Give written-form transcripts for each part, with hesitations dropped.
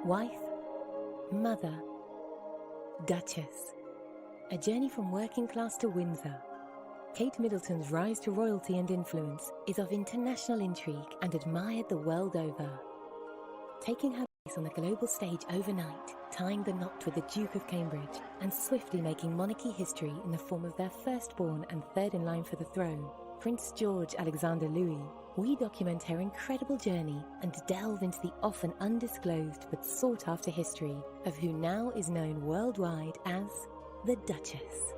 Wife, mother, Duchess. A journey from working class to Windsor. Kate Middleton's rise to royalty and influence is of international intrigue and admired the world over. Taking her place on the global stage overnight, tying the knot with the Duke of Cambridge, and swiftly making monarchy history in the form of their firstborn and third in line for the throne, Prince George Alexander Louis, we document her incredible journey and delve into the often undisclosed but sought-after history of who now is known worldwide as the Duchess.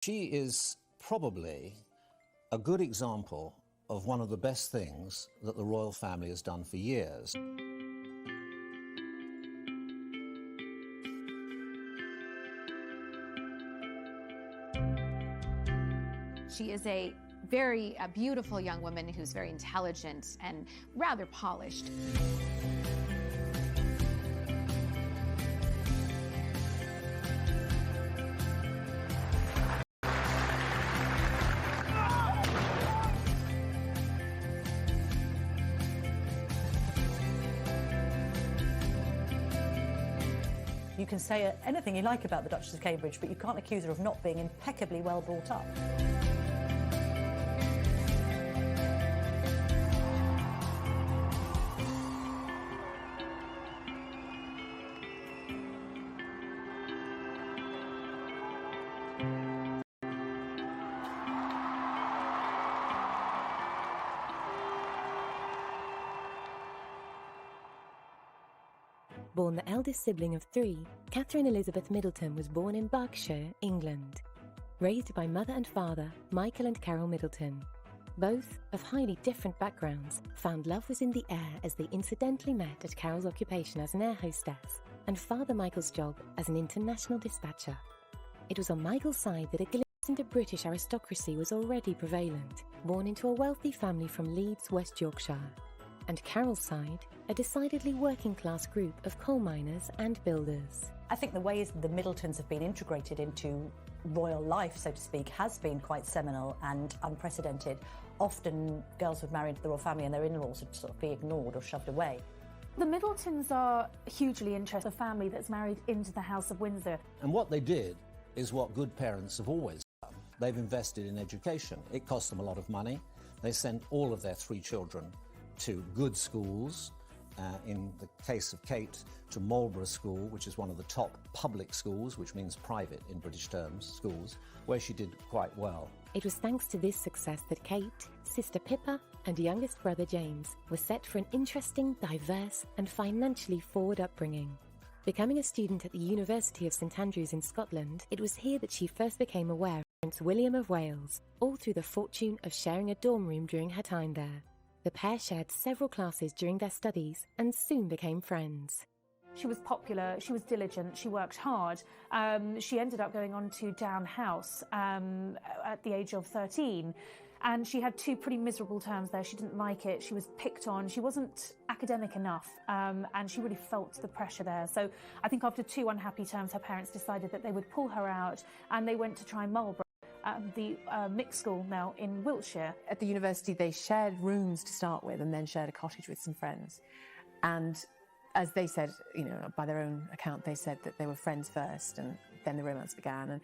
She is probably a good example of one of the best things that the royal family has done for years. She is a very beautiful young woman who's very intelligent and rather polished. You can say anything you like about the Duchess of Cambridge, but you can't accuse her of not being impeccably well brought up. Born the eldest sibling of three, Catherine Elizabeth Middleton was born in Berkshire, England. Raised by mother and father, Michael and Carol Middleton. Both, of highly different backgrounds, found love was in the air as they incidentally met at Carol's occupation as an air hostess, and Father Michael's job as an international dispatcher. It was on Michael's side that a glimpse into British aristocracy was already prevalent, born into a wealthy family from Leeds, West Yorkshire. And Carol's side, a decidedly working-class group of coal miners and builders. I think the ways the Middletons have been integrated into royal life, so to speak, has been quite seminal and unprecedented. Often girls would marry into the royal family and their in-laws would sort of be ignored or shoved away. The Middletons are hugely interested, a family that's married into the House of Windsor. And what they did is what good parents have always done. They've invested in education. It cost them a lot of money. They sent all of their three children to good schools. In the case of Kate, to Marlborough School, which is one of the top public schools, which means private in British terms, schools, where she did quite well. It was thanks to this success that Kate, sister Pippa, and youngest brother James were set for an interesting, diverse, and financially forward upbringing. Becoming a student at the University of St Andrews in Scotland, it was here that she first became aware of Prince William of Wales, all through the fortune of sharing a dorm room during her time there. The pair shared several classes during their studies and soon became friends. She was popular, she was diligent, she worked hard. She ended up going on to Down House at the age of 13. And she had two pretty miserable terms there. She didn't like it, she was picked on, she wasn't academic enough, and she really felt the pressure there. So I think after two unhappy terms, her parents decided that they would pull her out, and they went to try Marlborough. The mixed school now in Wiltshire. At the university they shared rooms to start with and then shared a cottage with some friends. And as they said, you know, by their own account, they said that they were friends first and then the romance began. And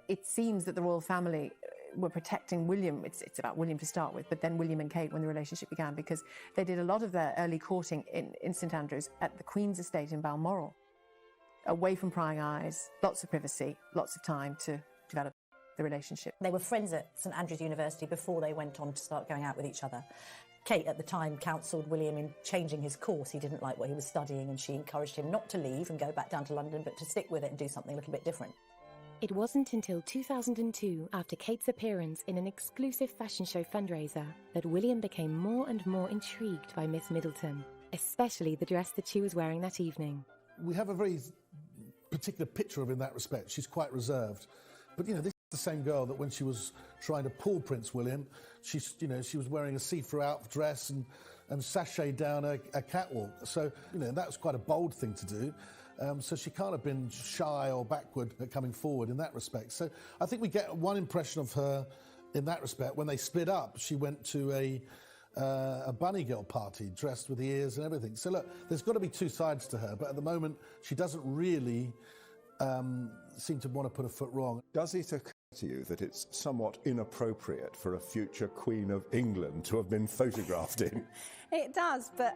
it seems that the royal family were protecting William. It's about William to start with, but then William and Kate when the relationship began, because they did a lot of their early courting in St Andrews at the Queen's estate in Balmoral. Away from prying eyes, lots of privacy, lots of time to develop the relationship. They were friends at St Andrews University before they went on to start going out with each other. Kate at the time counselled William in changing his course. He didn't like what he was studying and she encouraged him not to leave and go back down to London, but to stick with it and do something a little bit different. It wasn't until 2002, after Kate's appearance in an exclusive fashion show fundraiser, that William became more and more intrigued by Miss Middleton, especially the dress that she was wearing that evening. We have a very particular picture of her in that respect. She's quite reserved. But, you know, this is the same girl that when she was trying to pull Prince William, she was wearing a see-through out dress and sashayed down a catwalk. So, you know, that was quite a bold thing to do. So she can't have been shy or backward at coming forward in that respect. So I think we get one impression of her in that respect. When they split up, she went to a bunny girl party, dressed with the ears and everything. So look, there's got to be two sides to her, but at the moment she doesn't really seem to want to put a foot wrong. Does it occur to you that it's somewhat inappropriate for a future Queen of England to have been photographed in? It does, but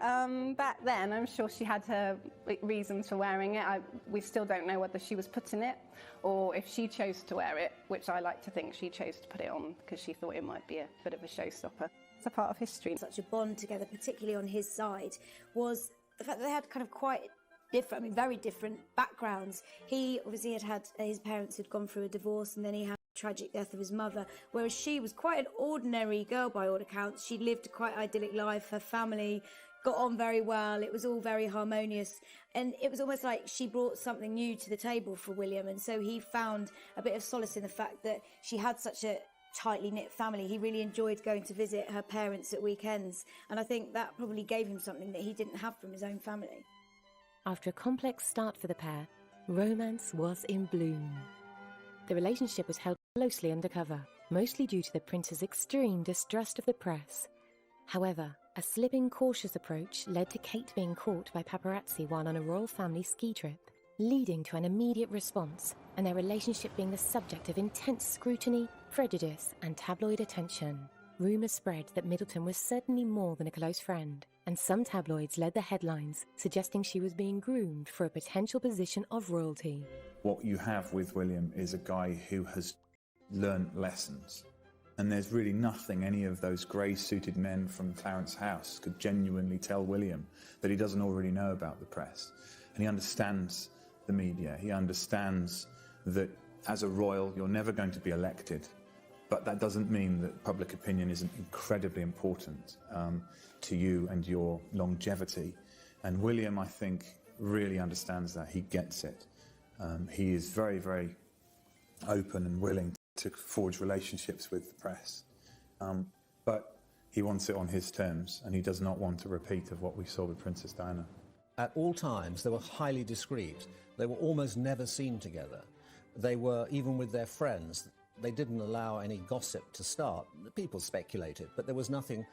back then I'm sure she had her reasons for wearing it. We still don't know whether she was put in it or if she chose to wear it, which I like to think she chose to put it on because she thought it might be a bit of a showstopper. It's a part of history. Such a bond together, particularly on his side, was the fact that they had kind of quite different, very different backgrounds. He obviously had his parents had gone through a divorce, and then he had the tragic death of his mother, whereas she was quite an ordinary girl by all accounts. She lived a quite idyllic life. Her family got on very well. It was all very harmonious, and it was almost like she brought something new to the table for William, and so he found a bit of solace in the fact that she had such a tightly knit family. He really enjoyed going to visit her parents at weekends, and I think that probably gave him something that he didn't have from his own family. After a complex start for the pair, romance was in bloom. The relationship was held closely undercover, mostly due to the prince's extreme distrust of the press. However, a slipping, cautious approach led to Kate being caught by paparazzi while on a royal family ski trip, leading to an immediate response and their relationship being the subject of intense scrutiny, prejudice and tabloid attention. Rumours spread that Middleton was certainly more than a close friend, and some tabloids led the headlines, suggesting she was being groomed for a potential position of royalty. What you have with William is a guy who has learnt lessons, and there's really nothing any of those grey-suited men from Clarence House could genuinely tell William that he doesn't already know about the press. And he understands the media. He understands that as a royal you're never going to be elected, but that doesn't mean that public opinion isn't incredibly important to you and your longevity. And William, I think, really understands that. He gets it. He is very, very open and willing to forge relationships with the press. But he wants it on his terms, and he does not want a repeat of what we saw with Princess Diana. At all times, they were highly discreet. They were almost never seen together. They were, even with their friends, they didn't allow any gossip to start. People speculated, but there was nothing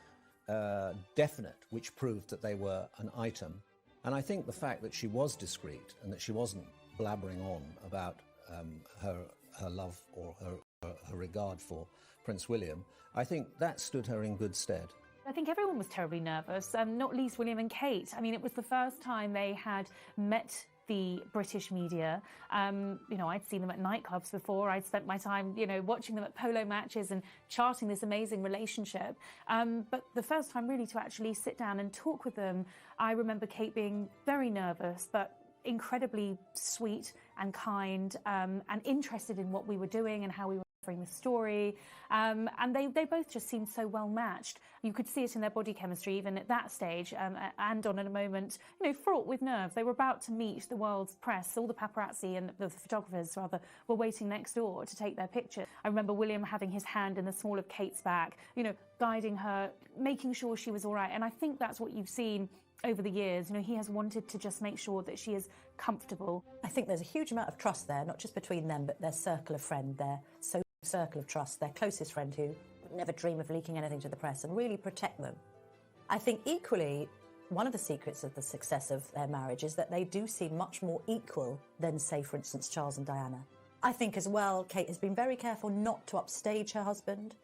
definite which proved that they were an item. And I think the fact that she was discreet and that she wasn't blabbering on about her love or her regard for Prince William, I think that stood her in good stead. I think everyone was terribly nervous, not least William and Kate. I mean, it was the first time they had met the British media. I'd seen them at nightclubs before. I'd spent my time, watching them at polo matches and charting this amazing relationship. But the first time really to actually sit down and talk with them, I remember Kate being very nervous, but incredibly sweet and kind, and interested in what we were doing and how we were the story, and they both just seemed so well matched. You could see it in their body chemistry even at that stage, and on a moment fraught with nerves. They were about to meet the world's press. All the paparazzi and the photographers rather were waiting next door to take their picture. I remember William having his hand in the small of Kate's back, guiding her, making sure she was all right. And I think that's what you've seen over the years. He has wanted to just make sure that she is comfortable. I think there's a huge amount of trust there, not just between them, but their circle of friend, their social circle of trust, their closest friend who would never dream of leaking anything to the press and really protect them. I think equally, one of the secrets of the success of their marriage is that they do seem much more equal than, say, for instance, Charles and Diana. I think as well, Kate has been very careful not to upstage her husband.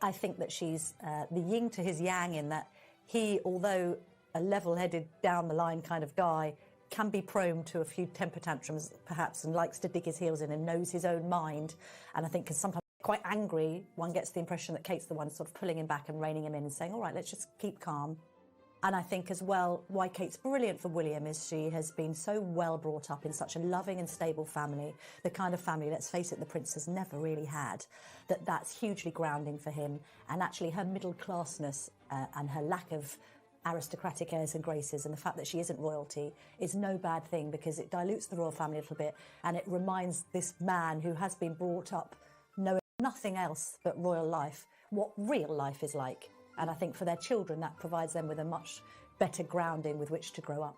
I think that she's the yin to his yang in that he, although a level-headed, down-the-line kind of guy, can be prone to a few temper tantrums, perhaps, and likes to dig his heels in and knows his own mind. And I think because sometimes quite angry, one gets the impression that Kate's the one sort of pulling him back and reining him in and saying, all right, let's just keep calm. And I think as well, why Kate's brilliant for William is she has been so well brought up in such a loving and stable family, the kind of family, let's face it, the prince has never really had, that's hugely grounding for him. And actually her middle-classness and her lack of aristocratic airs and graces and the fact that she isn't royalty is no bad thing, because it dilutes the royal family a little bit and it reminds this man who has been brought up knowing nothing else but royal life what real life is like. And I think for their children that provides them with a much better grounding with which to grow up.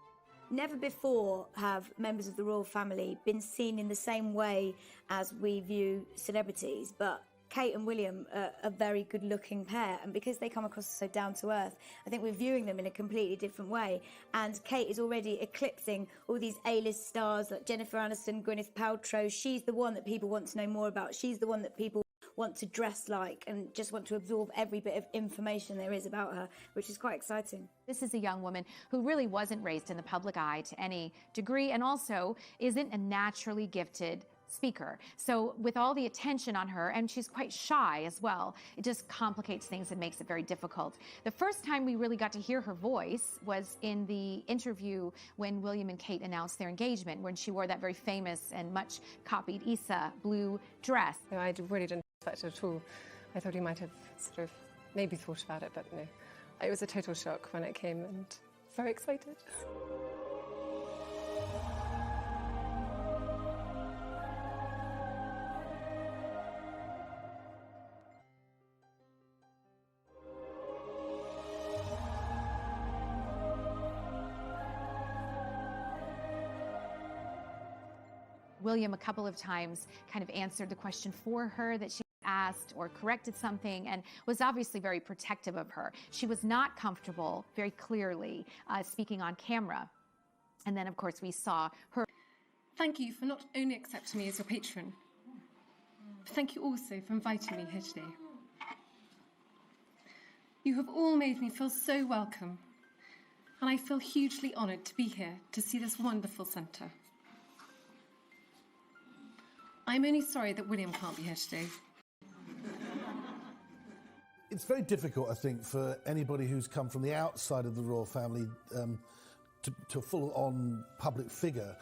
Never before have members of the royal family been seen in the same way as we view celebrities, but Kate and William are a very good-looking pair, and because they come across so down-to-earth, I think we're viewing them in a completely different way. And Kate is already eclipsing all these A-list stars like Jennifer Aniston, Gwyneth Paltrow. She's the one that people want to know more about. She's the one that people want to dress like and just want to absorb every bit of information there is about her, which is quite exciting. This is a young woman who really wasn't raised in the public eye to any degree, and also isn't a naturally gifted speaker. So with all the attention on her, and she's quite shy as well, it just complicates things and makes it very difficult. The first time we really got to hear her voice was in the interview when William and Kate announced their engagement, when she wore that very famous and much copied Issa blue dress. No, I really didn't expect it at all. I thought he might have sort of maybe thought about it, but no. It was a total shock when it came, and very excited. William a couple of times kind of answered the question for her that she asked, or corrected something, and was obviously very protective of her. She was not comfortable, very clearly, speaking on camera. And then, of course, we saw her. Thank you for not only accepting me as your patron, but thank you also for inviting me here today. You have all made me feel so welcome, and I feel hugely honoured to be here to see this wonderful centre. I'm only sorry that William can't be here today. It's very difficult, I think, for anybody who's come from the outside of the royal family to a full-on public figure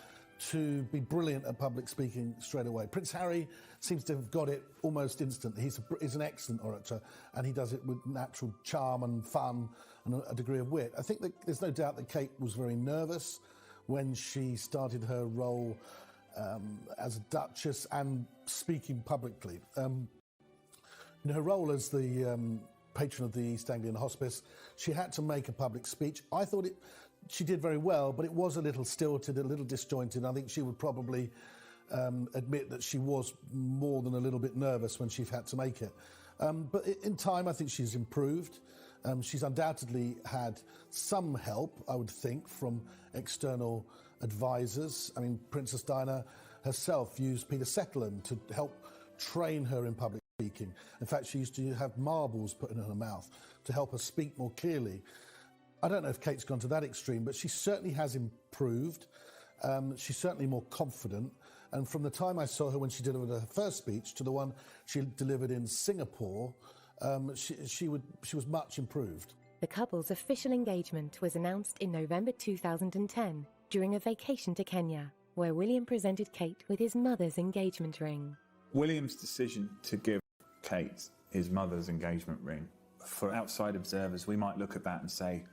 to be brilliant at public speaking straight away. Prince Harry seems to have got it almost instantly. He's an excellent orator, and he does it with natural charm and fun and a degree of wit. I think that there's no doubt that Kate was very nervous when she started her role as a Duchess and speaking publicly. In her role as the patron of the East Anglian Hospice, she had to make a public speech. I thought she did very well, but it was a little stilted, a little disjointed. I think she would probably admit that she was more than a little bit nervous when she had to make it. But in time, I think she's improved. She's undoubtedly had some help, I would think, from external advisors. I mean, Princess Diana herself used Peter Settleton to help train her in public speaking. In fact, she used to have marbles put in her mouth to help her speak more clearly. I don't know if Kate's gone to that extreme, but she certainly has improved. She's certainly more confident. And from the time I saw her when she delivered her first speech to the one she delivered in Singapore, she was much improved. The couple's official engagement was announced in November 2010 during a vacation to Kenya, where William presented Kate with his mother's engagement ring. William's decision to give Kate his mother's engagement ring, for outside observers, we might look at that and say,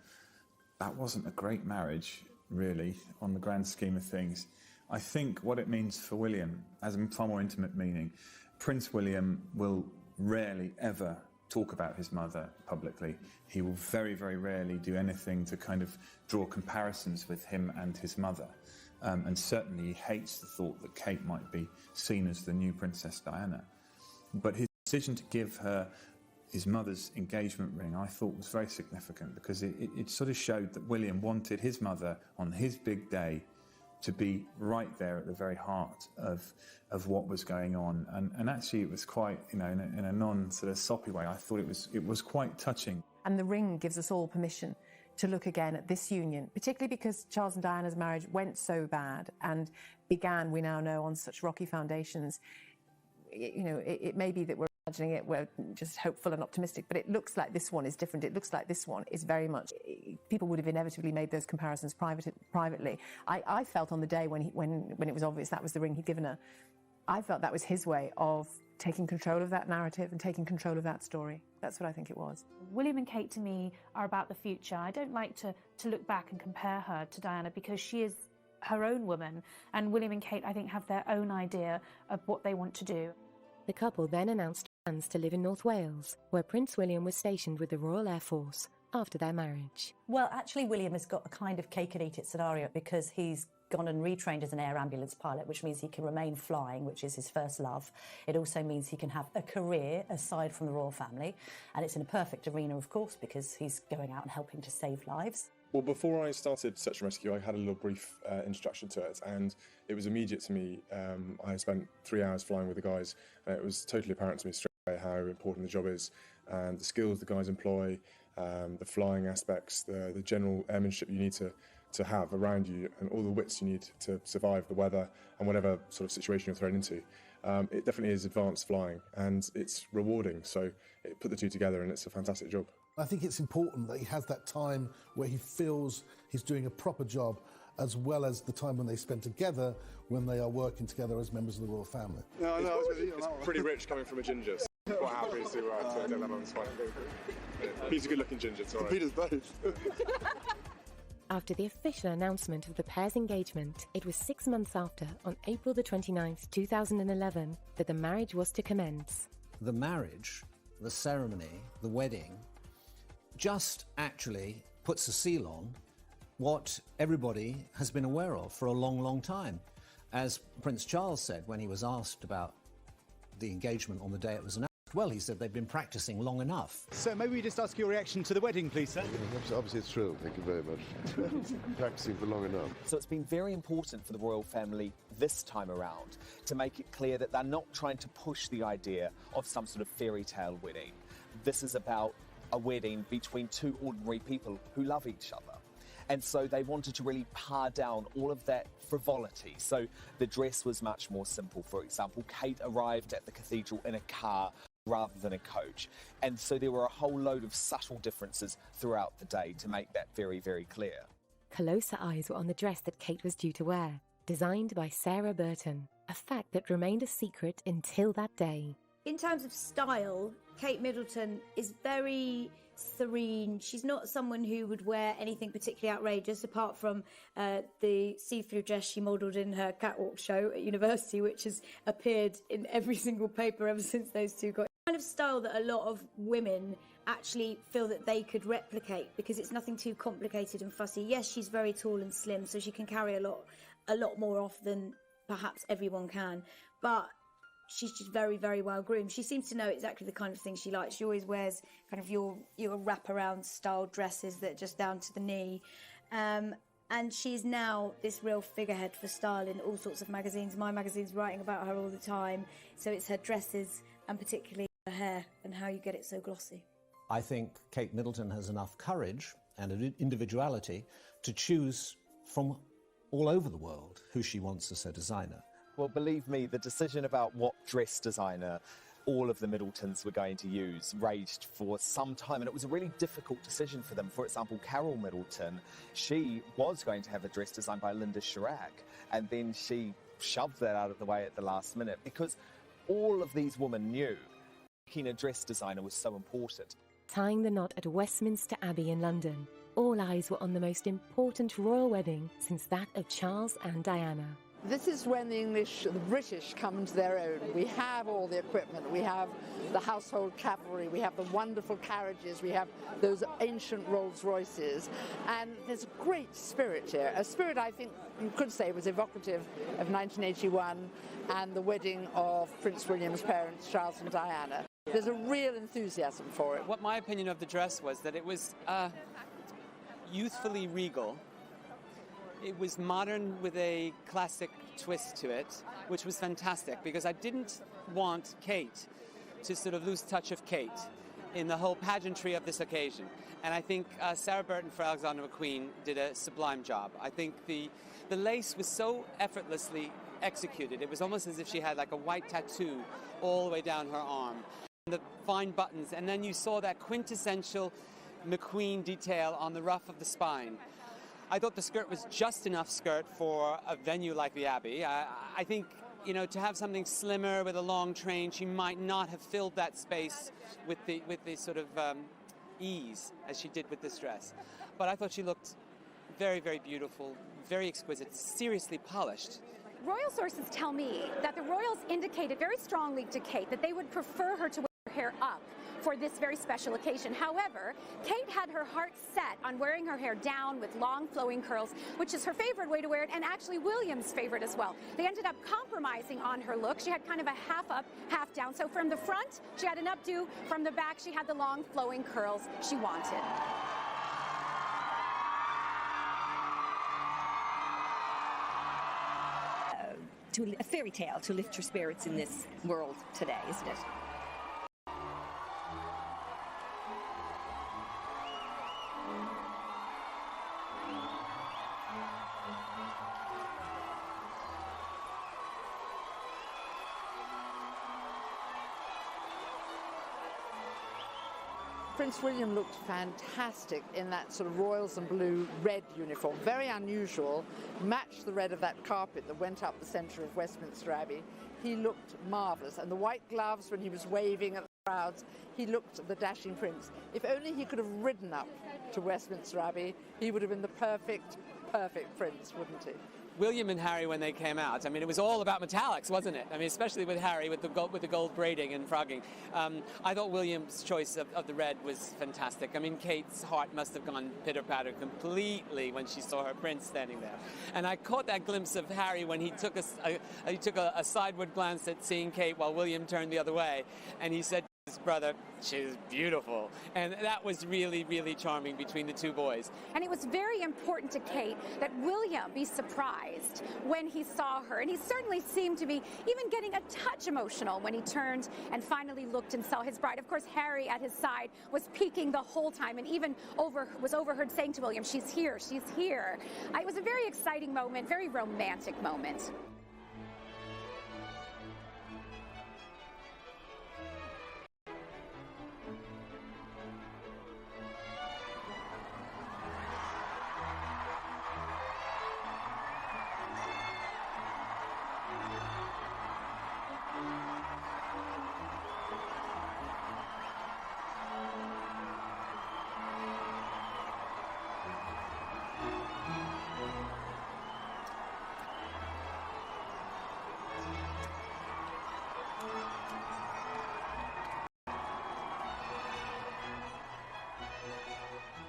that wasn't a great marriage, really, on the grand scheme of things. I think what it means for William has a far more intimate meaning. Prince William will rarely ever talk about his mother publicly. He will very, very rarely do anything to kind of draw comparisons with him and his mother. And certainly he hates the thought that Kate might be seen as the new Princess Diana. But his decision to give her his mother's engagement ring, I thought, was very significant, because it sort of showed that William wanted his mother on his big day to be right there at the very heart of what was going on. And actually it was quite, in a non-sort of soppy way, I thought it was quite touching. And the ring gives us all permission to look again at this union, particularly because Charles and Diana's marriage went so bad and began, we now know, on such rocky foundations. It may be that we're imagining it, we're just hopeful and optimistic, but it looks like this one is different. It looks like this one is very much, people would have inevitably made those comparisons privately. I felt on the day when it was obvious that was the ring he'd given her, I felt that was his way of taking control of that narrative and taking control of that story. That's what I think it was. William and Kate, to me, are about the future. I don't like to look back and compare her to Diana, because she is her own woman, and William and Kate, I think, have their own idea of what they want to do. The couple then announced plans to live in North Wales, where Prince William was stationed with the Royal Air Force after their marriage. Well, actually, William has got a kind of cake-and-eat-it scenario because he's gone and retrained as an air ambulance pilot, which means he can remain flying, which is his first love. It also means he can have a career aside from the royal family, and it's in a perfect arena, of course, because he's going out and helping to save lives. Well, before I started Search and Rescue, I had a little brief introduction to it, and it was immediate to me. I spent 3 hours flying with the guys, and it was totally apparent to me straight away how important the job is, and the skills the guys employ, the flying aspects, the general airmanship you need to have around you, and all the wits you need to survive the weather and whatever sort of situation you're thrown into. It definitely is advanced flying, and it's rewarding, so it put the two together, and it's a fantastic job. I think it's important that he has that time where he feels he's doing a proper job, as well as the time when they spend together when they are working together as members of the royal family. No, it's pretty rich coming from a ginger, so I'm quite happy to get that on the spot. Peter's a good-looking ginger, it's all right. Peter's both. After the official announcement of the pair's engagement, it was 6 months after, on April the 29th, 2011, that the marriage was to commence. The marriage, the ceremony, the wedding, just actually puts a seal on what everybody has been aware of for a long, long time. As Prince Charles said when he was asked about the engagement on the day it was announced, well, he said they've been practicing long enough. So maybe we just ask your reaction to the wedding, please, sir? Yeah, obviously thrilled, thank you very much. Practicing for long enough. So it's been very important for the royal family this time around to make it clear that they're not trying to push the idea of some sort of fairy tale wedding. This is about a wedding between two ordinary people who love each other. And so they wanted to really par down all of that frivolity. So the dress was much more simple. For example, Kate arrived at the cathedral in a car rather than a coach. And so there were a whole load of subtle differences throughout the day to make that very, very clear. Closer eyes were on the dress that Kate was due to wear, designed by Sarah Burton, a fact that remained a secret until that day. In terms of style, Kate Middleton is very serene. She's not someone who would wear anything particularly outrageous, apart from the see-through dress she modelled in her catwalk show at university, which has appeared in every single paper ever since those two got. Kind of style that a lot of women actually feel that they could replicate because it's nothing too complicated and fussy. Yes, she's very tall and slim, so she can carry a lot more off than perhaps everyone can, but she's just very, very well groomed. She seems to know exactly the kind of thing she likes. She always wears kind of your wraparound style dresses that are just down to the knee. And she's now this real figurehead for style in all sorts of magazines. My magazine's writing about her all the time. So it's her dresses and particularly her hair and how you get it so glossy. I think Kate Middleton has enough courage and individuality to choose from all over the world who she wants as her designer. Well, believe me, the decision about what dress designer all of the Middletons were going to use raged for some time, and it was a really difficult decision for them. For example, Carol Middleton, she was going to have a dress designed by Linda Chirac, and then she shoved that out of the way at the last minute because all of these women knew picking a dress designer was so important. Tying the knot at Westminster Abbey in London, all eyes were on the most important royal wedding since that of Charles and Diana. This is when the British come into their own. We have all the equipment, we have the household cavalry, we have the wonderful carriages, we have those ancient Rolls Royces, and there's a great spirit here. A spirit I think you could say was evocative of 1981 and the wedding of Prince William's parents, Charles and Diana. There's a real enthusiasm for it. What my opinion of the dress was that it was youthfully regal. It was modern with a classic twist to it, which was fantastic because I didn't want Kate to sort of lose touch of Kate in the whole pageantry of this occasion. And I think Sarah Burton for Alexander McQueen did a sublime job. I think the lace was so effortlessly executed. It was almost as if she had like a white tattoo all the way down her arm. The fine buttons, and then you saw that quintessential McQueen detail on the ruff of the spine. I thought the skirt was just enough skirt for a venue like the Abbey. I think, to have something slimmer with a long train, she might not have filled that space with the sort of ease as she did with this dress. But I thought she looked very, very beautiful, very exquisite, seriously polished. Royal sources tell me that the royals indicated very strongly to Kate that they would prefer her to wear her hair up for this very special occasion. However, Kate had her heart set on wearing her hair down with long flowing curls, which is her favorite way to wear it, and actually William's favorite as well. They ended up compromising on her look. She had kind of a half up, half down. So from the front, she had an updo. From the back, she had the long flowing curls she wanted. A fairy tale to lift your spirits in this world today, isn't it? Prince William looked fantastic in that sort of royals and blue red uniform, very unusual, matched the red of that carpet that went up the centre of Westminster Abbey. He looked marvellous, and the white gloves when he was waving at the crowds, he looked the dashing prince. If only he could have ridden up to Westminster Abbey, he would have been the perfect prince, wouldn't he? William and Harry, when they came out, I mean, it was all about metallics, wasn't it? I mean, especially with Harry, with the gold braiding and frogging. I thought William's choice of the red was fantastic. I mean, Kate's heart must have gone pitter-patter completely when she saw her prince standing there. And I caught that glimpse of Harry when he took a sideward glance at seeing Kate while William turned the other way, and he said to his brother, "She's beautiful." And that was really, really charming between the two boys. And it was very important to Kate that William be surprised when he saw her. And he certainly seemed to be even getting a touch emotional when he turned and finally looked and saw his bride. Of course, Harry at his side was peeking the whole time and even was overheard saying to William, "She's here, she's here." It was a very exciting moment, very romantic moment.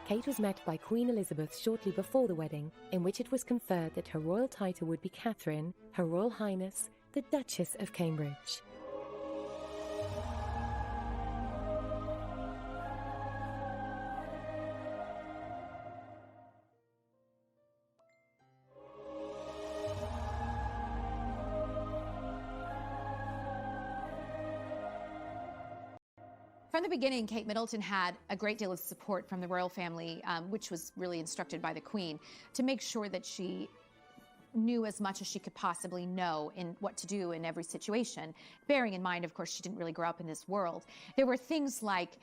Kate was met by Queen Elizabeth shortly before the wedding, in which it was conferred that her royal title would be Catherine, Her Royal Highness, the Duchess of Cambridge. From the beginning, Kate Middleton had a great deal of support from the royal family, which was really instructed by the Queen, to make sure that she knew as much as she could possibly know in what to do in every situation. Bearing in mind, of course, she didn't really grow up in this world. There were things like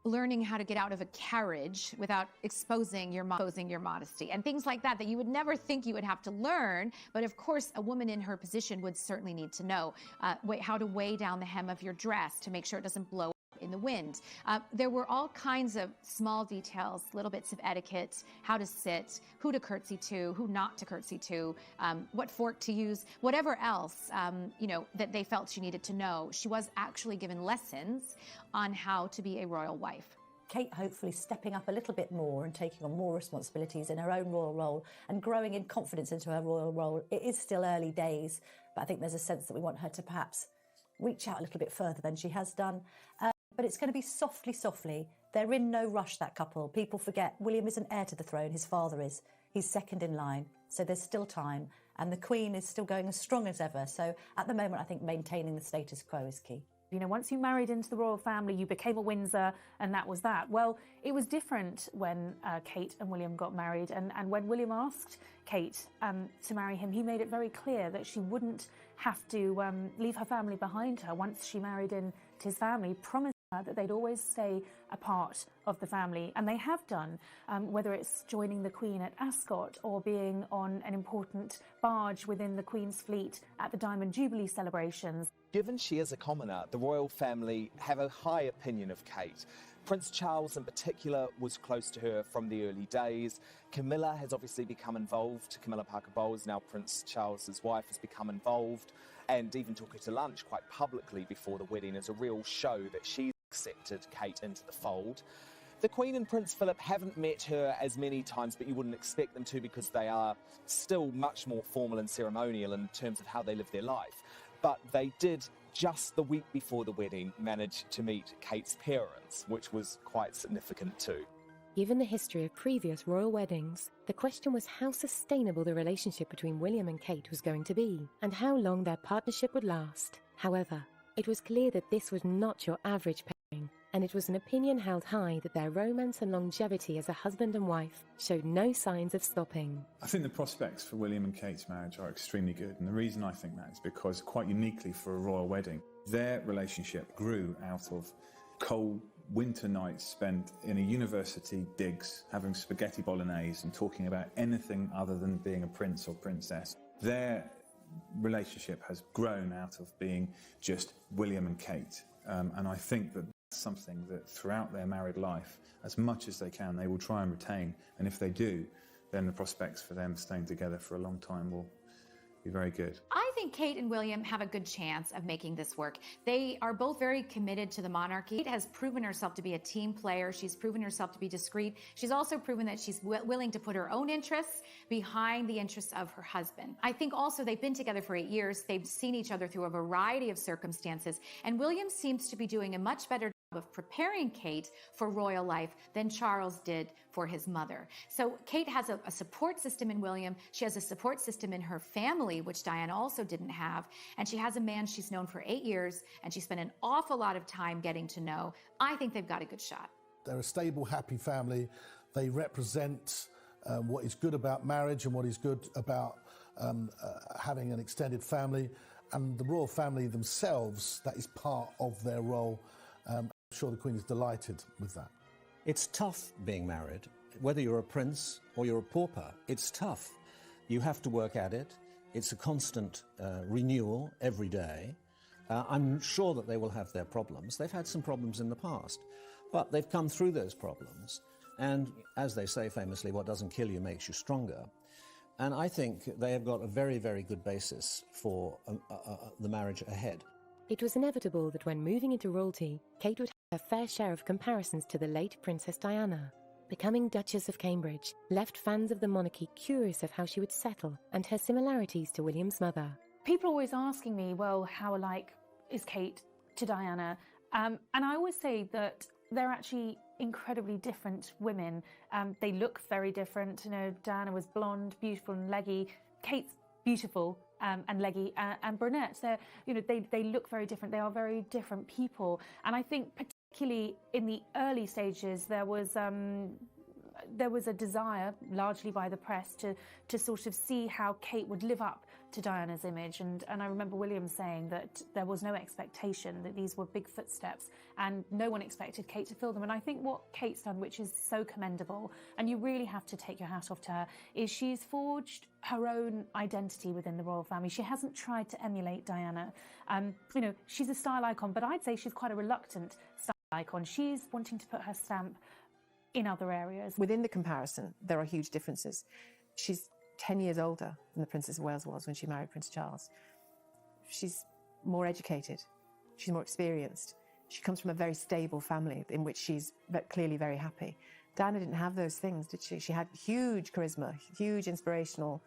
learning how to get out of a carriage without exposing your modesty, and things like that that you would never think you would have to learn. But of course, a woman in her position would certainly need to know how to weigh down the hem of your dress to make sure it doesn't blow in the wind. There were all kinds of small details, little bits of etiquette, how to sit, who to curtsy to, who not to curtsy to, what fork to use, whatever else, that they felt she needed to know. She was actually given lessons on how to be a royal wife. Kate hopefully stepping up a little bit more and taking on more responsibilities in her own royal role and growing in confidence into her royal role. It is still early days, but I think there's a sense that we want her to perhaps reach out a little bit further than she has done. But it's going to be softly, softly. They're in no rush, that couple. People forget William isn't heir to the throne, his father is. He's second in line, so there's still time. And the Queen is still going as strong as ever. So at the moment, I think maintaining the status quo is key. You know, once you married into the royal family, you became a Windsor, and that was that. Well, it was different when Kate and William got married. And when William asked Kate to marry him, he made it very clear that she wouldn't have to leave her family behind her once she married into his family, promised that they'd always stay a part of the family, and they have done, whether it's joining the Queen at Ascot or being on an important barge within the Queen's fleet at the Diamond Jubilee celebrations. Given she is a commoner, the royal family have a high opinion of Kate. Prince Charles in particular was close to her from the early days. Camilla has obviously become involved. Camilla Parker Bowles, now Prince Charles's wife, has become involved and even took her to lunch quite publicly before the wedding as a real show that she's accepted Kate into the fold. The Queen and Prince Philip haven't met her as many times, but you wouldn't expect them to because they are still much more formal and ceremonial in terms of how they live their life. But they did, just the week before the wedding, manage to meet Kate's parents, which was quite significant too. Given the history of previous royal weddings, the question was how sustainable the relationship between William and Kate was going to be, and how long their partnership would last. However, it was clear that this was not your average pairing, and it was an opinion held high that their romance and longevity as a husband and wife showed no signs of stopping. I think the prospects for William and Kate's marriage are extremely good, and the reason I think that is because, quite uniquely for a royal wedding, their relationship grew out of cold winter nights spent in a university digs having spaghetti bolognese and talking about anything other than being a prince or princess. Their relationship has grown out of being just William and Kate, and I think that that's something that throughout their married life, as much as they can, they will try and retain, and if they do, then the prospects for them staying together for a long time will be very good. I think Kate and William have a good chance of making this work. They are both very committed to the monarchy. Kate has proven herself to be a team player. She's proven herself to be discreet. She's also proven that she's willing to put her own interests behind the interests of her husband. I think also they've been together for 8 years. They've seen each other through a variety of circumstances, and William seems to be doing a much better of preparing Kate for royal life than Charles did for his mother. So Kate has a support system in William. She has a support system in her family, which Diana also didn't have. And she has a man she's known for 8 years, and she spent an awful lot of time getting to know. I think they've got a good shot. They're a stable, happy family. They represent what is good about marriage and what is good about having an extended family. And the royal family themselves, that is part of their role. I'm sure the Queen is delighted with that. It's tough being married. Whether you're a prince or you're a pauper, it's tough. You have to work at it. It's a constant renewal every day. I'm sure that they will have their problems. They've had some problems in the past, but they've come through those problems. And as they say famously, what doesn't kill you makes you stronger. And I think they have got a very, very good basis for the marriage ahead. It was inevitable that when moving into royalty, Kate would have a fair share of comparisons to the late Princess Diana. Becoming Duchess of Cambridge left fans of the monarchy curious of how she would settle and her similarities to William's mother. People are always asking me, well, how alike is Kate to Diana? And I always say that they're actually incredibly different women. They look very different. You know, Diana was blonde, beautiful and leggy. Kate's beautiful and leggy and brunette. They're, you know, they look very different. They are very different people. And I think particularly in the early stages, there was a desire, largely by the press, to sort of see how Kate would live up to Diana's image. And I remember William saying that there was no expectation, that these were big footsteps, and no one expected Kate to fill them. And I think what Kate's done, which is so commendable, and you really have to take your hat off to her, is she's forged her own identity within the royal family. She hasn't tried to emulate Diana. You know, she's a style icon, but I'd say she's quite a reluctant style icon. She's wanting to put her stamp in other areas. Within the comparison, there are huge differences. She's 10 years older than the Princess of Wales was when she married Prince Charles. She's more educated. She's more experienced. She comes from a very stable family in which she's clearly very happy. Diana didn't have those things, did she? She had huge charisma, huge inspirational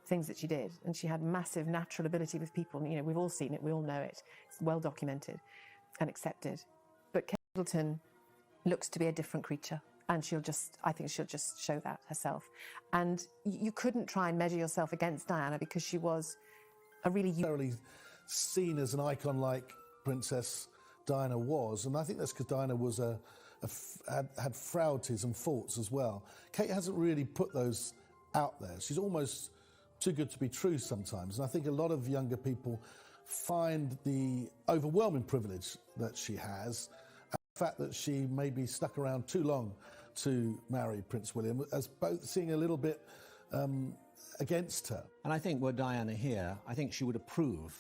things that she did, and she had massive natural ability with people. You know, we've all seen it, we all know it. It's well documented and accepted. But Kate Middleton looks to be a different creature. And I think she'll just show that herself. And you couldn't try and measure yourself against Diana because she was a really seen as an icon like Princess Diana was. And I think that's because Diana was had frailties and faults as well. Kate hasn't really put those out there. She's almost too good to be true sometimes. And I think a lot of younger people find the overwhelming privilege that she has, and the fact that she maybe stuck around too long to marry Prince William, as both seeing a little bit against her. And I think were Diana here, I think she would approve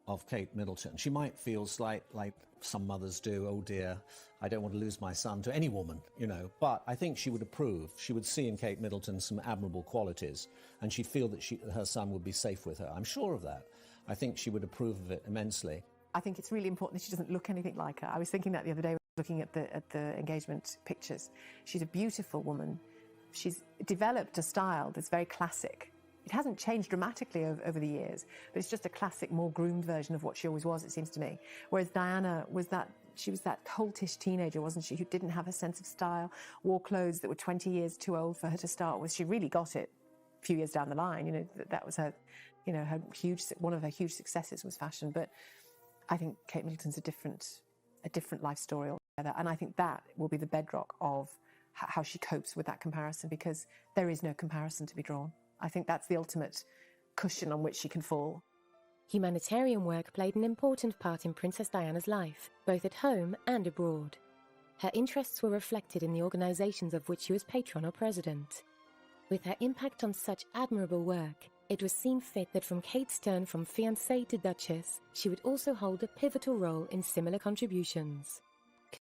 of Kate Middleton. She might feel like some mothers do, oh dear, I don't want to lose my son to any woman, you know. But I think she would approve. She would see in Kate Middleton some admirable qualities, and she'd feel that her son would be safe with her. I'm sure of that. I think she would approve of it immensely. I think it's really important that she doesn't look anything like her. I was thinking that the other day. Looking at the engagement pictures, she's a beautiful woman. She's developed a style that's very classic. It hasn't changed dramatically over the years, but it's just a classic, more groomed version of what she always was, it seems to me. Whereas Diana was she was that coltish teenager, wasn't she, who didn't have a sense of style, wore clothes that were 20 years too old for her to start with. She really got it a few years down the line. You know, that was her, you know, one of her huge successes was fashion. But I think Kate Middleton's a different life story altogether, and I think that will be the bedrock of how she copes with that comparison, because there is no comparison to be drawn. I think that's the ultimate cushion on which she can fall. Humanitarian work played an important part in Princess Diana's life, both at home and abroad. Her interests were reflected in the organisations of which she was patron or president. With her impact on such admirable work, it was seen fit that from Kate's turn from fiancée to Duchess, she would also hold a pivotal role in similar contributions.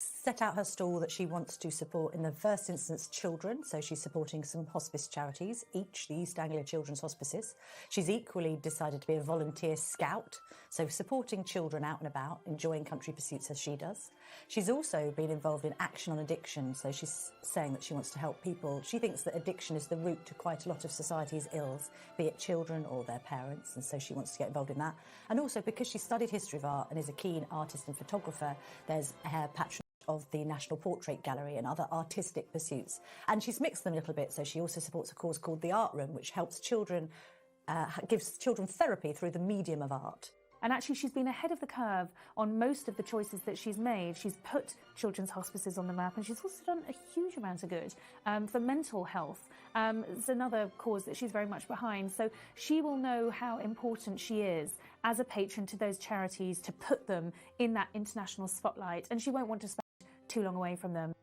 Set out her stall that she wants to support, in the first instance, children. So she's supporting some hospice charities, each the East Anglia Children's Hospices. She's equally decided to be a volunteer scout, so supporting children out and about, enjoying country pursuits as she does. She's also been involved in action on addiction, so she's saying that she wants to help people. She thinks that addiction is the root to quite a lot of society's ills, be it children or their parents, and so she wants to get involved in that. And also, because she studied history of art and is a keen artist and photographer, there's her patronage of the National Portrait Gallery and other artistic pursuits. And she's mixed them a little bit, so she also supports a cause called the Art Room, which helps children, gives children therapy through the medium of art. And actually, she's been ahead of the curve on most of the choices that she's made. She's put children's hospices on the map, and she's also done a huge amount of good for mental health. It's another cause that she's very much behind. So she will know how important she is as a patron to those charities, to put them in that international spotlight, and she won't want to spend too long away from them.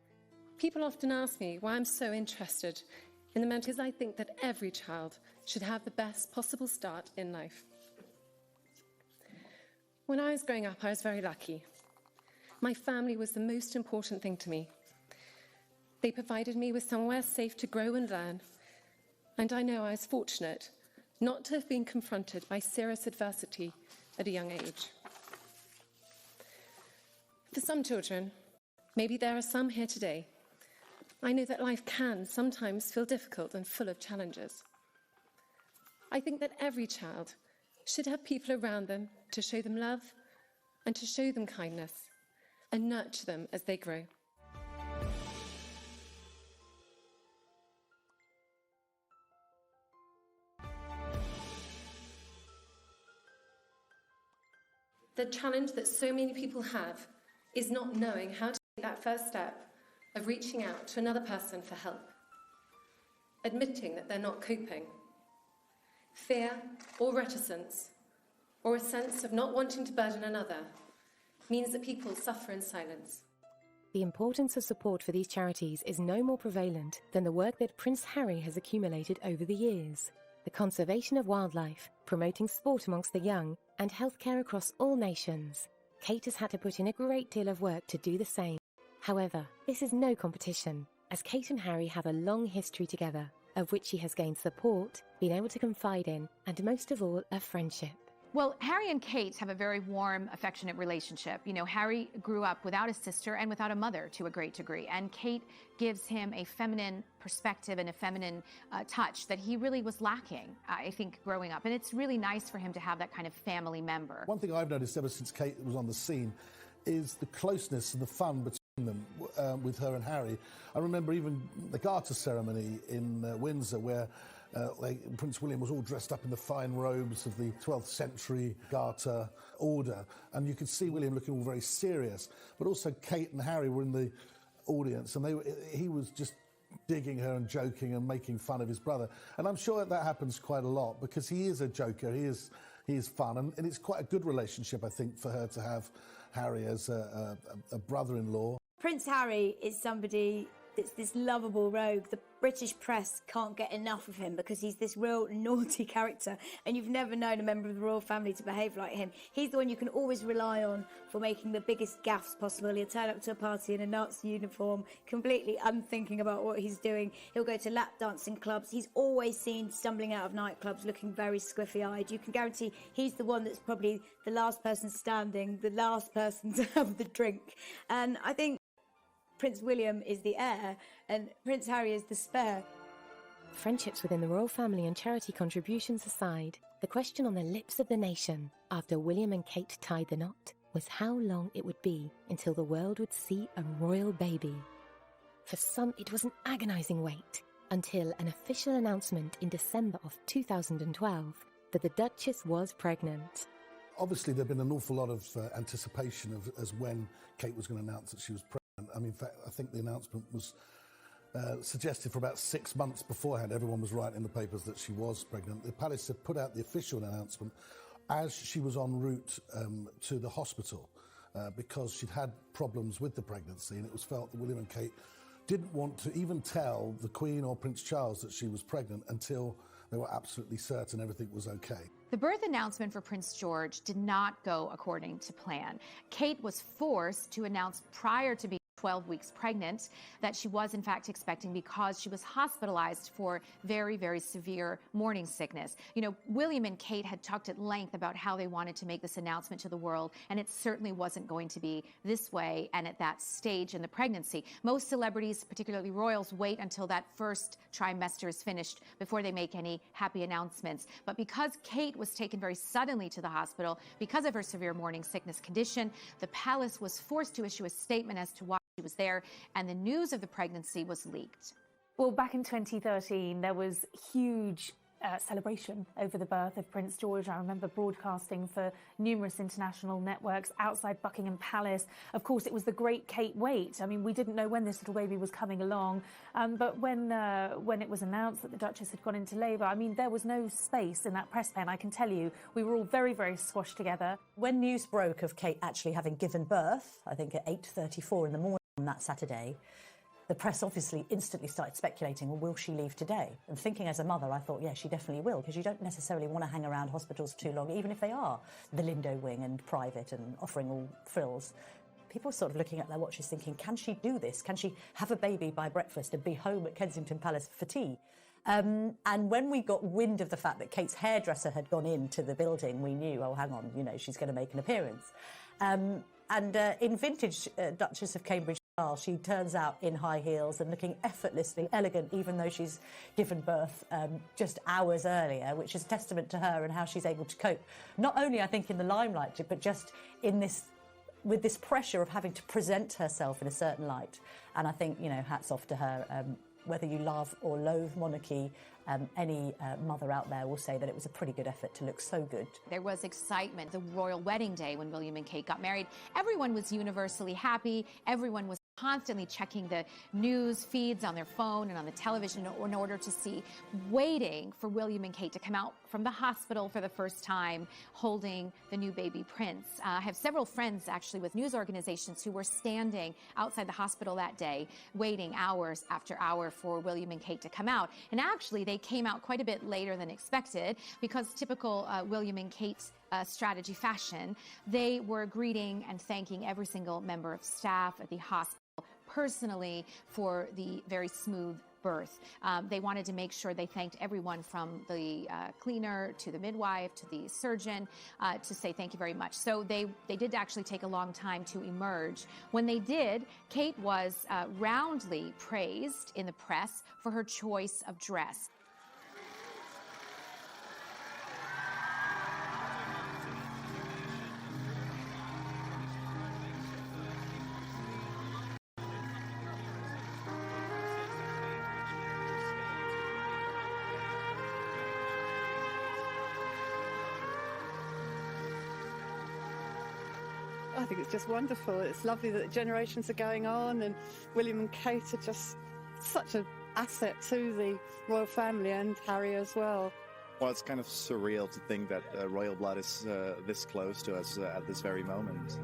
People often ask me why I'm so interested in the mental, because I think that every child should have the best possible start in life. When I was growing up, I was very lucky. My family was the most important thing to me. They provided me with somewhere safe to grow and learn, and I know I was fortunate not to have been confronted by serious adversity at a young age. For some children, maybe there are some here today, I know that life can sometimes feel difficult and full of challenges. I think that every child should have people around them to show them love and to show them kindness and nurture them as they grow. The challenge that so many people have is not knowing how to take that first step of reaching out to another person for help, admitting that they're not coping. Fear or reticence, or a sense of not wanting to burden another, means that people suffer in silence. The importance of support for these charities is no more prevalent than the work that Prince Harry has accumulated over the years. The conservation of wildlife, promoting sport amongst the young, and healthcare across all nations. Kate has had to put in a great deal of work to do the same. However, this is no competition, as Kate and Harry have a long history together, of which she has gained support, been able to confide in, and most of all, a friendship. Well, Harry and Kate have a very warm, affectionate relationship. You know, Harry grew up without a sister and without a mother to a great degree, and Kate gives him a feminine perspective and a feminine touch that he really was lacking, I think, growing up. And it's really nice for him to have that kind of family member. One thing I've noticed ever since Kate was on the scene is the closeness and the fun between them with her and Harry. I remember even the Garter ceremony in Windsor, where Prince William was all dressed up in the fine robes of the 12th century Garter order, and you could see William looking all very serious, but also Kate and Harry were in the audience, and he was just digging her and joking and making fun of his brother. And I'm sure that happens quite a lot, because he is a joker, he is fun, and it's quite a good relationship, I think, for her to have Harry as a brother-in-law. Prince Harry is somebody that's this lovable rogue. The British press can't get enough of him because he's this real naughty character, and you've never known a member of the royal family to behave like him. He's the one you can always rely on for making the biggest gaffes possible. He'll turn up to a party in a Nazi uniform, completely unthinking about what he's doing. He'll go to lap dancing clubs. He's always seen stumbling out of nightclubs looking very squiffy-eyed. You can guarantee he's the one that's probably the last person standing, the last person to have the drink. And I think Prince William is the heir and Prince Harry is the spare. Friendships within the royal family and charity contributions aside, the question on the lips of the nation after William and Kate tied the knot was how long it would be until the world would see a royal baby. For some, it was an agonising wait, until an official announcement in December of 2012 that the Duchess was pregnant. Obviously, there'd been an awful lot of anticipation as when Kate was going to announce that she was pregnant. I mean, in fact, I think the announcement was suggested for about 6 months beforehand. Everyone was writing in the papers that she was pregnant. The palace had put out the official announcement as she was en route to the hospital because she'd had problems with the pregnancy, and it was felt that William and Kate didn't want to even tell the Queen or Prince Charles that she was pregnant until they were absolutely certain everything was okay. The birth announcement for Prince George did not go according to plan. Kate was forced to announce prior to being 12 weeks pregnant that she was in fact expecting because she was hospitalized for very, very severe morning sickness. You know, William and Kate had talked at length about how they wanted to make this announcement to the world, and it certainly wasn't going to be this way and at that stage in the pregnancy. Most celebrities, particularly royals, wait until that first trimester is finished before they make any happy announcements. But because Kate was taken very suddenly to the hospital because of her severe morning sickness condition, the palace was forced to issue a statement as to why she was there, and the news of the pregnancy was leaked. Well, back in 2013, there was huge celebration over the birth of Prince George. I remember broadcasting for numerous international networks outside Buckingham Palace. Of course, it was the great Kate wait. I mean, we didn't know when this little baby was coming along, but when it was announced that the Duchess had gone into labour, I mean, there was no space in that press pen, I can tell you. We were all very, very squashed together. When news broke of Kate actually having given birth, I think at 8:34 in the morning on that Saturday, the press obviously instantly started speculating, well, will she leave today? And thinking as a mother, I thought, yeah, she definitely will, because you don't necessarily want to hang around hospitals too long, even if they are the Lindo wing and private and offering all frills. People were sort of looking at their watches thinking, can she do this? Can she have a baby by breakfast and be home at Kensington Palace for tea? And when we got wind of the fact that Kate's hairdresser had gone into the building, we knew, oh, hang on, you know, she's going to make an appearance. In vintage Duchess of Cambridge style, she turns out in high heels and looking effortlessly elegant, even though she's given birth just hours earlier, which is a testament to her and how she's able to cope. Not only, I think, in the limelight, but just in this, with this pressure of having to present herself in a certain light. And I think, you know, hats off to her. Whether you love or loathe monarchy, any mother out there will say that it was a pretty good effort to look so good. There was excitement the royal wedding day when William and Kate got married. Everyone was universally happy. Everyone was constantly checking the news feeds on their phone and on the television in order to see, waiting for William and Kate to come out from the hospital for the first time, holding the new baby prince. I have several friends actually with news organizations who were standing outside the hospital that day, waiting hours after hour for William and Kate to come out. And actually, they came out quite a bit later than expected because typical William and Kate's strategy fashion, they were greeting and thanking every single member of staff at the hospital personally for the very smooth birth. They wanted to make sure they thanked everyone from the cleaner to the midwife to the surgeon to say thank you very much. So they did actually take a long time to emerge. When they did, Kate was roundly praised in the press for her choice of dress. I think it's just wonderful. It's lovely that generations are going on, and William and Kate are just such an asset to the royal family, and Harry as well. Well, it's kind of surreal to think that royal blood is this close to us at this very moment.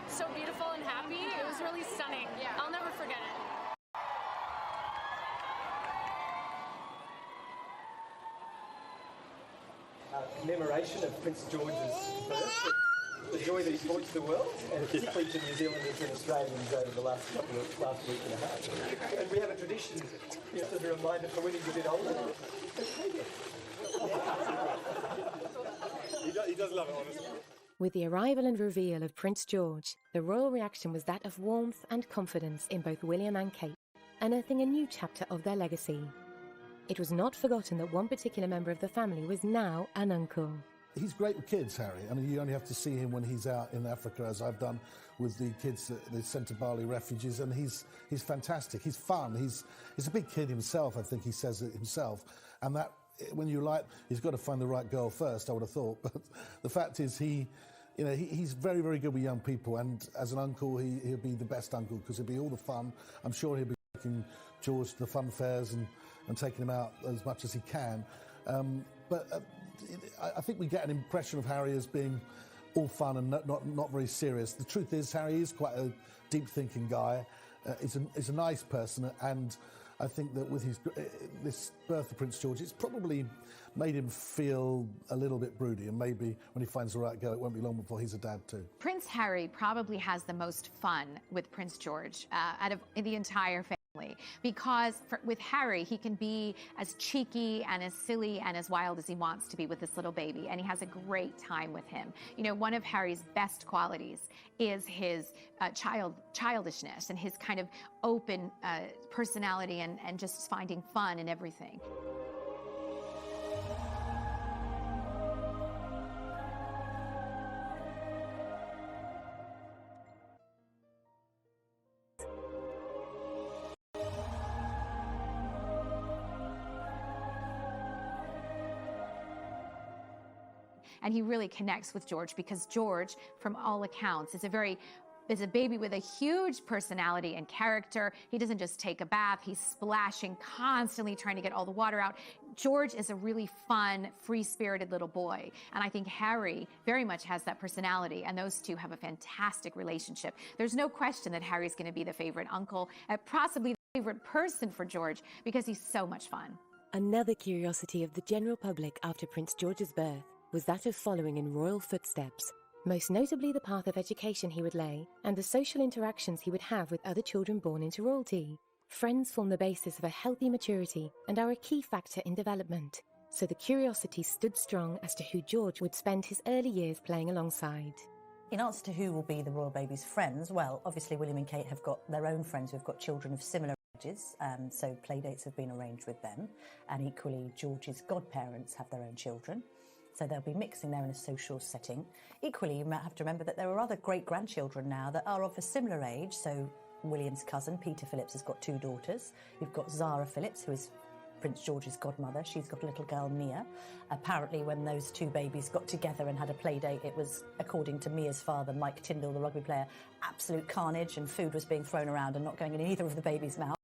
So beautiful and commemoration of Prince George's birth, the joy that he's brought to the world, and particularly to New Zealanders and Australians over the last week and a half. And we have a tradition, just as a reminder for when he's a bit older. He does love it, honestly. With the arrival and reveal of Prince George, the royal reaction was that of warmth and confidence in both William and Kate, unearthing a new chapter of their legacy. It was not forgotten that one particular member of the family was now an uncle. He's great with kids, Harry. I mean, you only have to see him when he's out in Africa, as I've done with the kids at the Centre Bali refugees, and he's fantastic. He's fun. He's a big kid himself, I think he says it himself. And that, when you like, he's got to find the right girl first, I would have thought. But the fact is, he's very, very good with young people, and as an uncle, he'll be the best uncle because he'll be all the fun. I'm sure he'll be taking George to the fun fairs and taking him out as much as he can. I think we get an impression of Harry as being all fun and not very serious. The truth is, Harry is quite a deep-thinking guy. He's a nice person, and I think that with this birth of Prince George, it's probably made him feel a little bit broody, and maybe when he finds the right girl, it won't be long before he's a dad too. Prince Harry probably has the most fun with Prince George out of the entire family, because with Harry, he can be as cheeky and as silly and as wild as he wants to be with this little baby, and he has a great time with him. You know, one of Harry's best qualities is his childishness and his kind of open personality and just finding fun in everything. And he really connects with George because George, from all accounts, is a baby with a huge personality and character. He doesn't just take a bath, he's splashing, constantly trying to get all the water out. George is a really fun, free-spirited little boy. And I think Harry very much has that personality, and those two have a fantastic relationship. There's no question that Harry's going to be the favorite uncle, possibly the favorite person for George, because he's so much fun. Another curiosity of the general public after Prince George's birth was that of following in royal footsteps, most notably the path of education he would lay and the social interactions he would have with other children born into royalty. Friends form the basis of a healthy maturity and are a key factor in development, so the curiosity stood strong as to who George would spend his early years playing alongside. In answer to who will be the royal baby's friends, well, obviously William and Kate have got their own friends who've got children of similar ages, so playdates have been arranged with them, and equally George's godparents have their own children. So they'll be mixing there in a social setting. Equally, you might have to remember that there are other great-grandchildren now that are of a similar age. So William's cousin, Peter Phillips, has got 2 daughters. You've got Zara Phillips, who is Prince George's godmother. She's got a little girl, Mia. Apparently, when those 2 babies got together and had a play date, it was, according to Mia's father, Mike Tyndall, the rugby player, absolute carnage, and food was being thrown around and not going in either of the babies' mouths.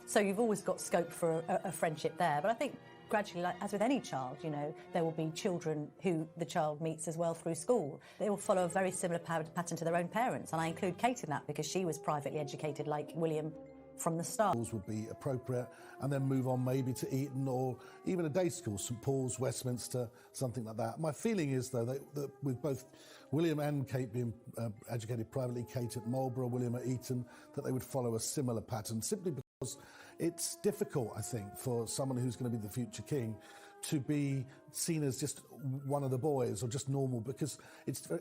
So you've always got scope for a friendship there. But I think gradually, like as with any child, you know, there will be children who the child meets as well through school. They will follow a very similar pattern to their own parents, and I include Kate in that because she was privately educated like William from the start. Schools would be appropriate, and then move on maybe to Eton or even a day school, St Paul's, Westminster, something like that. My feeling is, though, that with both William and Kate being educated privately, Kate at Marlborough, William at Eton, that they would follow a similar pattern, simply because it's difficult, I think, for someone who's going to be the future king to be seen as just one of the boys or just normal, because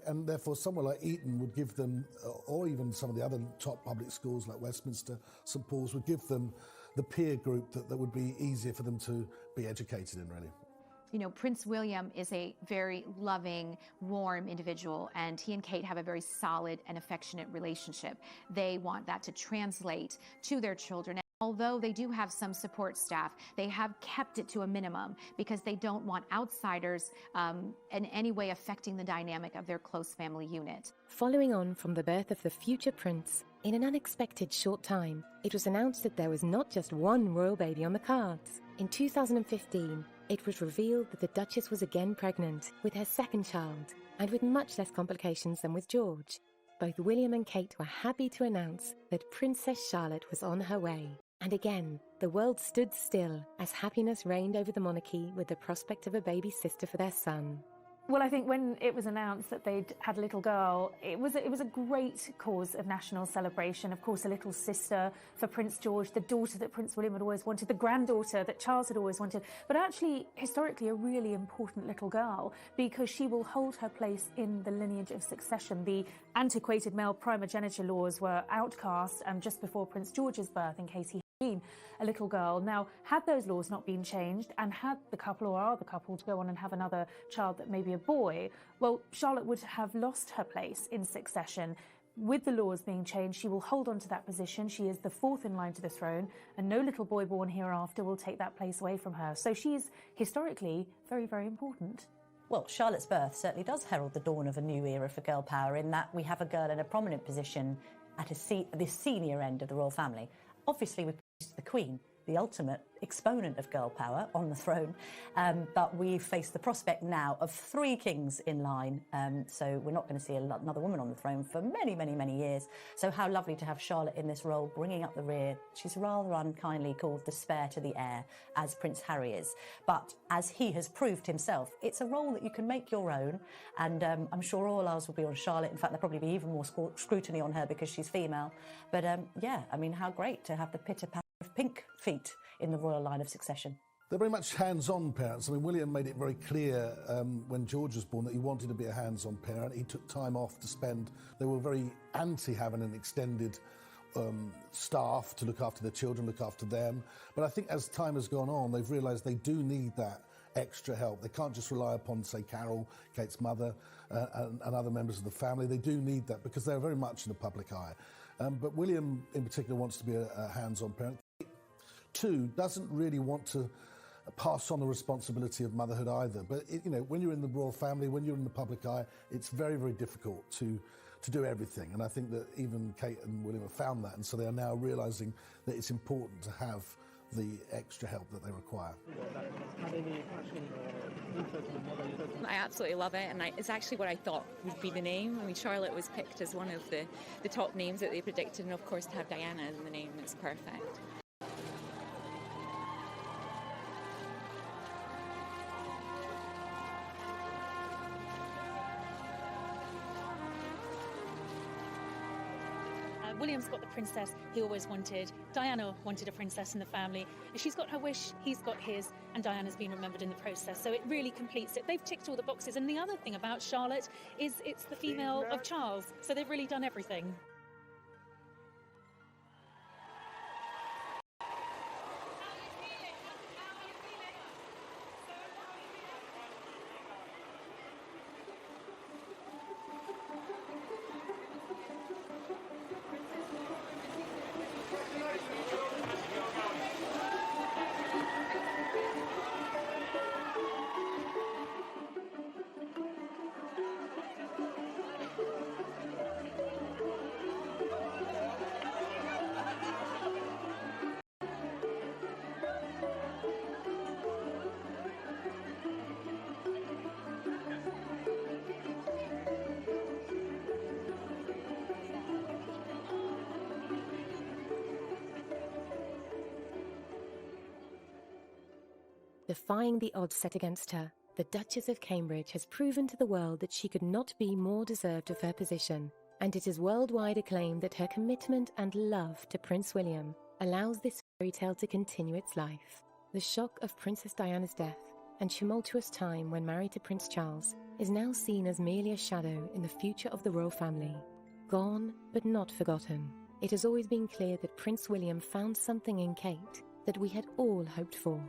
and therefore somewhere like Eton would give them, or even some of the other top public schools like Westminster, St Paul's, would give them the peer group that would be easier for them to be educated in, really. You know, Prince William is a very loving, warm individual, and he and Kate have a very solid and affectionate relationship. They want that to translate to their children. Although they do have some support staff, they have kept it to a minimum because they don't want outsiders in any way affecting the dynamic of their close family unit. Following on from the birth of the future prince, in an unexpected short time, it was announced that there was not just one royal baby on the cards. In 2015, it was revealed that the Duchess was again pregnant with her second child, and with much less complications than with George. Both William and Kate were happy to announce that Princess Charlotte was on her way. And again, the world stood still as happiness reigned over the monarchy with the prospect of a baby sister for their son. Well, I think when it was announced that they'd had a little girl, it was a great cause of national celebration. Of course, a little sister for Prince George, the daughter that Prince William had always wanted, the granddaughter that Charles had always wanted, but actually, historically, a really important little girl because she will hold her place in the lineage of succession. The antiquated male primogeniture laws were outcast just before Prince George's birth, in case he been a little girl. Now, had those laws not been changed and had the couple or are the couple to go on and have another child that may be a boy, well, Charlotte would have lost her place in succession. With the laws being changed, she will hold on to that position. She is the fourth in line to the throne, and no little boy born hereafter will take that place away from her. So she's historically very, very important. Well, Charlotte's birth certainly does herald the dawn of a new era for girl power in that we have a girl in a prominent position at the senior end of the royal family. Obviously, we the Queen, the ultimate exponent of girl power on the throne, but we face the prospect now of 3 kings in line, so we're not going to see another woman on the throne for many, many, many years. So how lovely to have Charlotte in this role, bringing up the rear. She's rather unkindly called the spare to the heir, as Prince Harry is, but as he has proved himself, it's a role that you can make your own, and I'm sure all eyes will be on Charlotte. In fact, there'll probably be even more scrutiny on her because she's female, but yeah, I mean, how great to have the pitter-patter of pink feet in the royal line of succession. They're very much hands-on parents. I mean, William made it very clear when George was born that he wanted to be a hands-on parent. He took time off to spend. They were very anti having an extended staff to look after their children, look after them. But I think as time has gone on, they've realised they do need that extra help. They can't just rely upon, say, Carol, Kate's mother, and other members of the family. They do need that because they're very much in the public eye. But William, in particular, wants to be a hands-on parent. Too, doesn't really want to pass on the responsibility of motherhood either. But, you know, when you're in the royal family, when you're in the public eye, it's very, very difficult to do everything. And I think that even Kate and William have found that. And so they are now realising that it's important to have the extra help that they require. I absolutely love it, and it's actually what I thought would be the name. I mean, Charlotte was picked as one of the top names that they predicted, and of course to have Diana in the name is perfect. William's got the princess he always wanted. Diana wanted a princess in the family. If she's got her wish, he's got his, and Diana's been remembered in the process. So it really completes it. They've ticked all the boxes. And the other thing about Charlotte is it's the female of Charles. So they've really done everything. Defying the odds set against her, the Duchess of Cambridge has proven to the world that she could not be more deserved of her position, and it is worldwide acclaimed that her commitment and love to Prince William allows this fairy tale to continue its life. The shock of Princess Diana's death and tumultuous time when married to Prince Charles is now seen as merely a shadow in the future of the royal family. Gone, but not forgotten, it has always been clear that Prince William found something in Kate that we had all hoped for.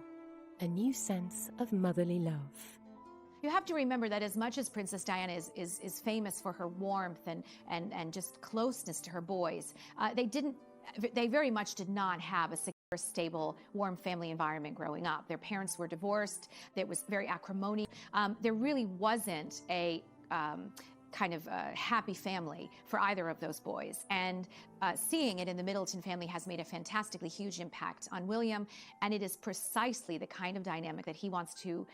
A new sense of motherly love. You have to remember that as much as Princess Diana is famous for her warmth and just closeness to her boys, they very much did not have a secure, stable, warm family environment growing up. Their parents were divorced. There was very acrimony. There really wasn't a kind of a happy family for either of those boys. And seeing it in the Middleton family has made a fantastically huge impact on William, and it is precisely the kind of dynamic that he wants to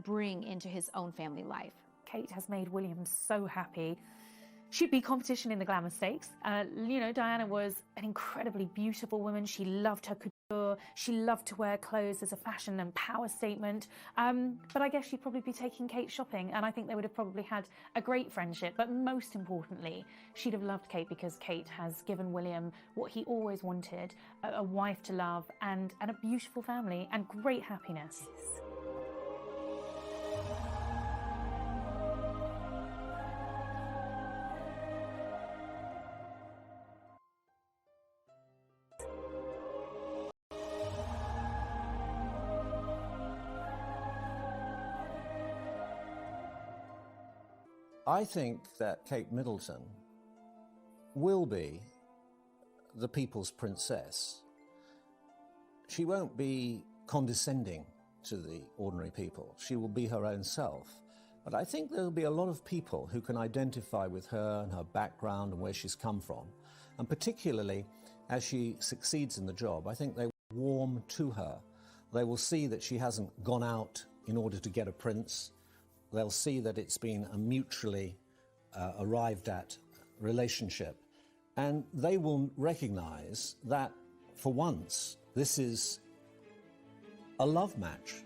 bring into his own family life. Kate has made William so happy. She'd be competition in the glamour stakes. You know, Diana was an incredibly beautiful woman. She loved her couture. She loved to wear clothes as a fashion and power statement. But I guess she'd probably be taking Kate shopping, and I think they would have probably had a great friendship. But most importantly, she'd have loved Kate because Kate has given William what he always wanted, a wife to love and a beautiful family and great happiness. I think that Kate Middleton will be the people's princess. She won't be condescending to the ordinary people. She will be her own self. But I think there'll be a lot of people who can identify with her and her background and where she's come from. And particularly as she succeeds in the job, I think they will warm to her. They will see that she hasn't gone out in order to get a prince. They'll see that it's been a mutually arrived at relationship. And they will recognize that, for once, this is a love match.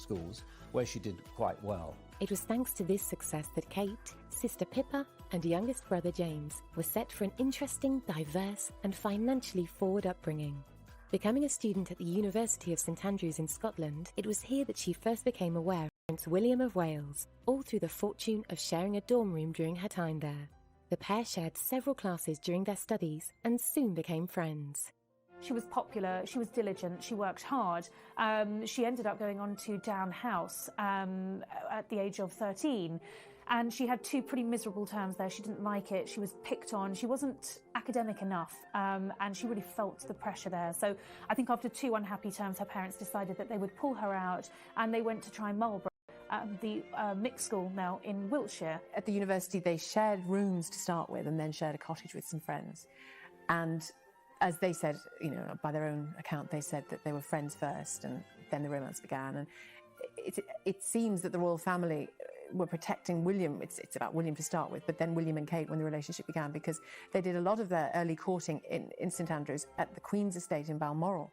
schools, where she did quite well. It was thanks to this success that Kate, sister Pippa, and youngest brother James were set for an interesting, diverse, and financially forward upbringing. Becoming a student at the University of St Andrews in Scotland, it was here that she first became aware of Prince William of Wales, all through the fortune of sharing a dorm room during her time there. The pair shared several classes during their studies and soon became friends. She was popular, she was diligent, she worked hard. She ended up going on to Down House at the age of 13. And she had 2 pretty miserable terms there. She didn't like it. She was picked on. She wasn't academic enough. And she really felt the pressure there. So I think after 2 unhappy terms, her parents decided that they would pull her out. And they went to try Marlborough, the mixed school now in Wiltshire. At the university, they shared rooms to start with and then shared a cottage with some friends. And as they said, you know, by their own account, they said that they were friends first and then the romance began. And it seems that the royal family were protecting William. It's about William to start with, but then William and Kate when the relationship began, because they did a lot of their early courting in St Andrews at the Queen's estate in Balmoral.